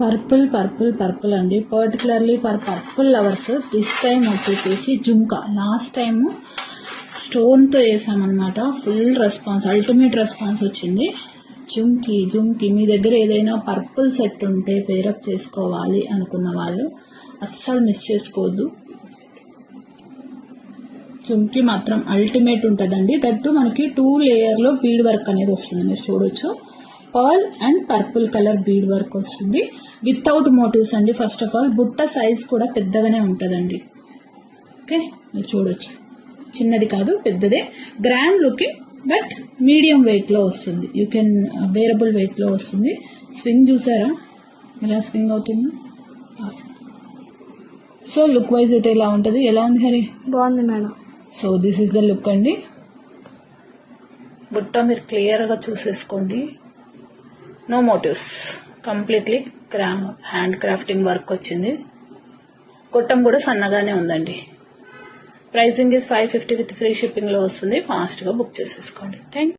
Purple అండి, particularly for purple lovers. This time వచ్చేసేసి jhumka. Last time స్టోన్తో వేసామన్నమాట. ఫుల్ రెస్పాన్స్, అల్టిమేట్ రెస్పాన్స్ వచ్చింది. జుమ్కి మీ దగ్గర ఏదైనా పర్పుల్ సెట్ ఉంటే పేరప్ చేసుకోవాలి అనుకున్న వాళ్ళు అస్సలు మిస్ చేసుకోవద్దు. జుమ్కి మాత్రం అల్టిమేట్ ఉంటుందండి. దట్టు మనకి 2 లేయర్లో బీడ్ వర్క్ అనేది వస్తుంది. మీరు చూడొచ్చు, pearl and purple colour bead work వస్తుంది వితౌట్ మోటివ్స్ అండి. ఫస్ట్ ఆఫ్ ఆల్ బుట్ట సైజ్ కూడా పెద్దగానే ఉంటుందండి. ఓకే, మీరు చూడొచ్చు, చిన్నది కాదు పెద్దదే. గ్రాండ్ లుకింగ్ బట్ మీడియం వెయిట్లో వస్తుంది. యూ కెన్ వేరబుల్ వెయిట్లో వస్తుంది. స్వింగ్ చూసారా ఎలా స్వింగ్ అవుతుందో. సో లుక్ వైజ్ అయితే ఇలా ఉంటుంది. ఎలా ఉంది హరి? బాగుంది madam. So this is the look అండి. బుట్ట మీరు క్లియర్గా చూసేసుకోండి. No motives, completely hand crafting work వచ్చింది. కొట్టం కూడా సన్నగానే ఉందండి. ప్రైసింగ్ ఇస్ 550 విత్ ఫ్రీ షిప్పింగ్లో వస్తుంది. ఫాస్ట్గా బుక్ చేసేసుకోండి. థ్యాంక్